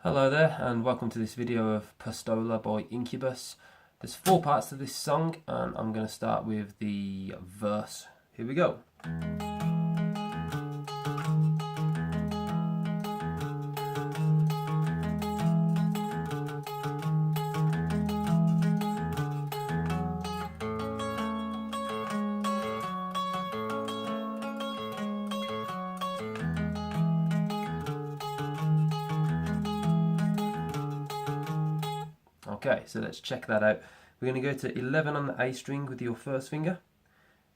Hello there and welcome to this video of Pistola by Incubus. There's 4 parts to this song and I'm going to start with the verse. Here we go. Okay, so let's check that out. We're going to go to 11 on the A string with your first finger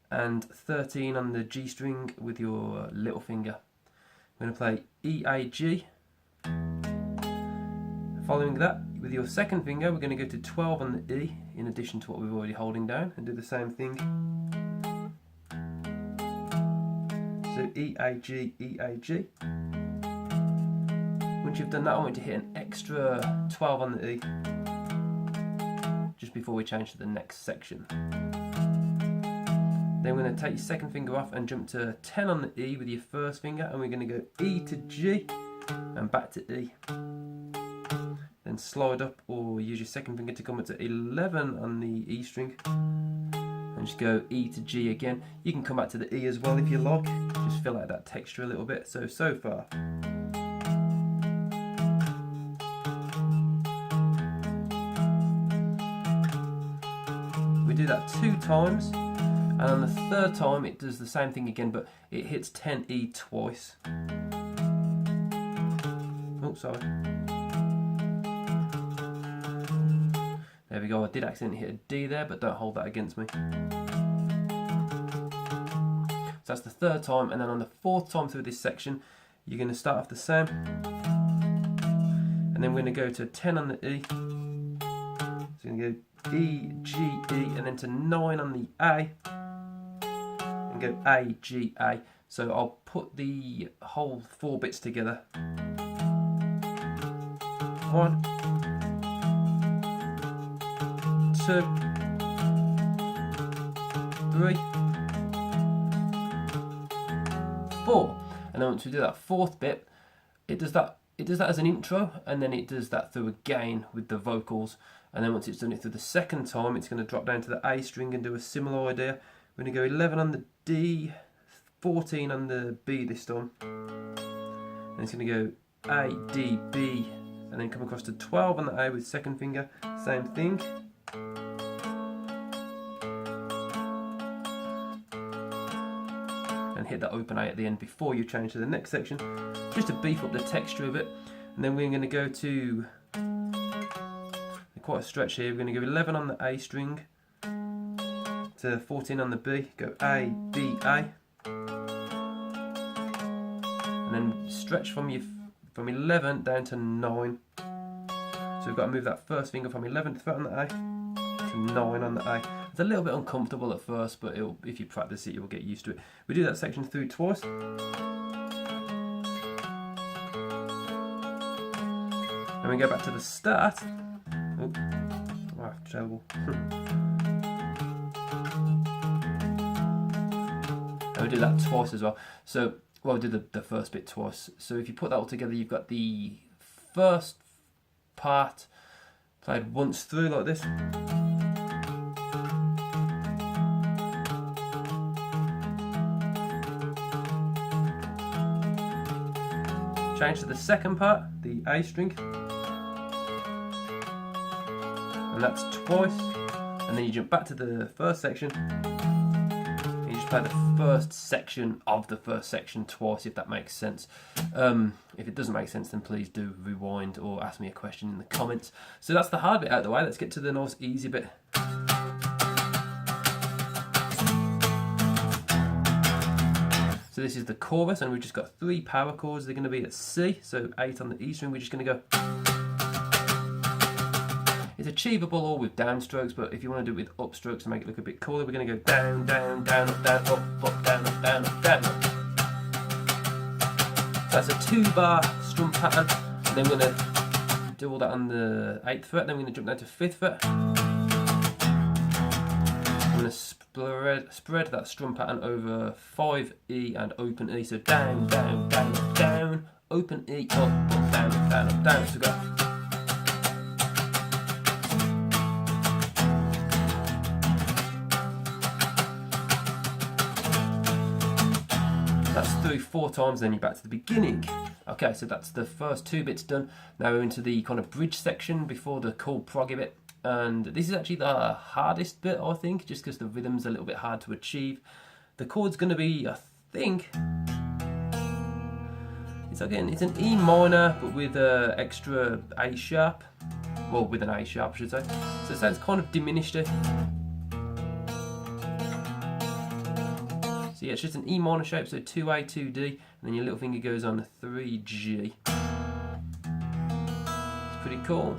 and 13 on the G string with your little finger. We're going to play E, A, G. Following that, with your second finger, we're going to go to 12 on the E in addition to what we're already holding down and do the same thing. So E, A, G, E, A, G. Once you've done that, I want you to hit an extra 12 on the E just before we change to the next section. Then we're going to take your second finger off and jump to 10 on the E with your first finger, and we're going to go E to G and back to E. Then slide up or use your second finger to come up to 11 on the E string and just go E to G again. You can come back to the E as well if you like, just fill out that texture a little bit. So far. We do that 2 times, and on the 3rd time it does the same thing again, but it hits 10E twice. Oh, sorry. There we go, I did accidentally hit a D there, but don't hold that against me. So that's the 3rd time, and then on the 4th time through this section, you're going to start off the same, and then we're going to go to 10 on the E. So you're going to go E, G, E, and then to 9 on the A, and go A, G, A. So I'll put the whole 4 bits together. 1, 2, 3, 4. And then once we do that 4th bit, it does that as an intro, and then it does that through again with the vocals. And then once it's done it through the 2nd time, it's going to drop down to the A string and do a similar idea. We're going to go 11 on the D, 14 on the B this time. And it's going to go A, D, B, and then come across to 12 on the A with 2nd finger, same thing. And hit that open A at the end before you change to the next section, just to beef up the texture of it. And then we're going to go to quite a stretch here. We're going to go 11 on the A string to 14 on the B, go A, B, A, and then stretch from 11 down to 9. So we've got to move that first finger from 11th fret on the A to 9 on the A. It's a little bit uncomfortable at first, but if you practice it, you'll get used to it. We do that section through twice. And we go back to the start. Oh, wow, terrible. And we do that twice as well. So, well, we did the first bit twice. So if you put that all together, you've got the first part played once through like this. Change to the 2nd part, the A string. And that's twice, and then you jump back to the 1st section and you just play the 1st section of the 1st section twice, if that makes sense. If it doesn't make sense, then please do rewind or ask me a question in the comments. So that's the hard bit out of the way. Let's get to the nice easy bit. So this is the chorus, and we've just got 3 power chords. They're going to be at C, so 8 on the E string. We're just going to go. It's achievable all with downstrokes, but if you want to do it with upstrokes to make it look a bit cooler, we're going to go down, down, down, up, down, up, down, up, down, up, down, up. So that's a 2-bar strum pattern, and then we're going to do all that on the 8th fret, then we're going to jump down to 5th fret. I'm going to spread that strum pattern over 5E and open E, so down, down, down, up, down, open E, up, down, down, up, down, so go. That's through 4 times, then you're back to the beginning. Okay, so that's the first 2 bits done. Now we're into the kind of bridge section before the cool proggy bit. And this is actually the hardest bit, I think, just because the rhythm's a little bit hard to achieve. The chord's going to be, I think, it's an E minor, but with an extra A sharp. Well, with an A sharp, I should say. So it sounds kind of diminished. So yeah, it's just an E minor shape, so 2A, 2D, and then your little finger goes on 3G. It's pretty cool.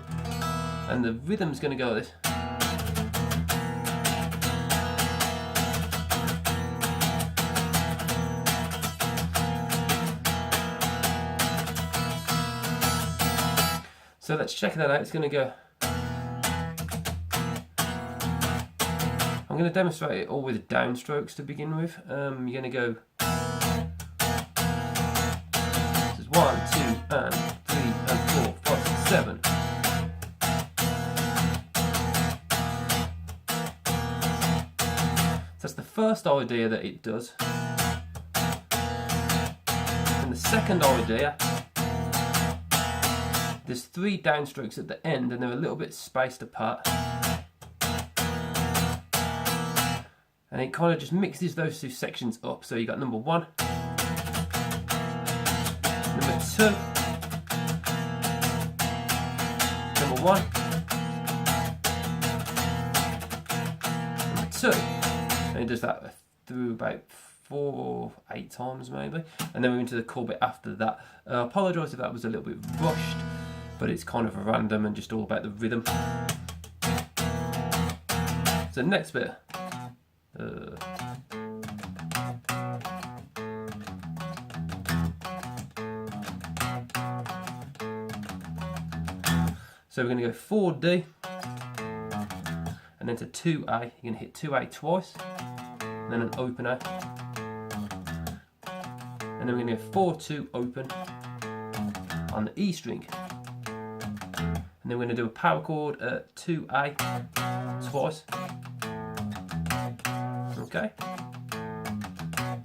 And the rhythm's going to go like this. So let's check that out. It's going to go. I'm going to demonstrate it all with downstrokes to begin with. You're going to go. This is 1, 2, and 3, and 4, 5, 6, 7. So that's the first idea that it does. And the second idea, there's 3 downstrokes at the end, and they're a little bit spaced apart. And it kind of just mixes those 2 sections up. So you got number 1, number 2, number 1, number 2. And it does that through about 4 or 8 times maybe. And then we're into the chord bit after that. I apologise if that was a little bit rushed, but it's kind of random and just all about the rhythm. So next bit. So we're going to go 4D and then to 2A. You're going to hit 2A twice, and then an open A, and then we're going to go 4-2 open on the E string, and then we're going to do a power chord at 2A twice. Okay.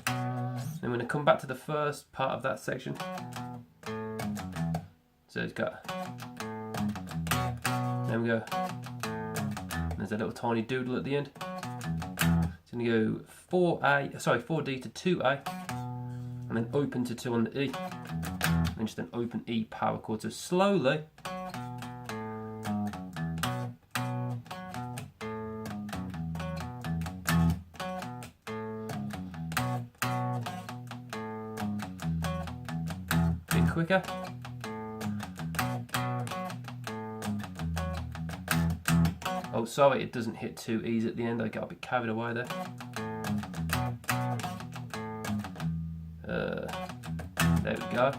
Then we're going to come back to the first part of that section. So it's got. There we go. There's a little tiny doodle at the end. It's going to go 4D to 2A, and then open to 2 on the E, and then just an open E power chord. So slowly. Bit quicker. Oh, sorry, it doesn't hit 2 E's at the end. I got a bit carried away there. There we go.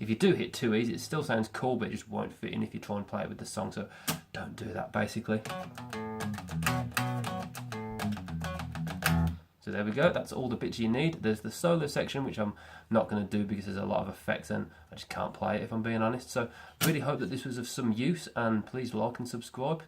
If you do hit 2 E's, it still sounds cool, but it just won't fit in if you try and play it with the song. So don't do that, basically. So there we go, that's all the bits you need. There's the solo section, which I'm not going to do because there's a lot of effects and I just can't play it if I'm being honest. So really hope that this was of some use, and please like and subscribe.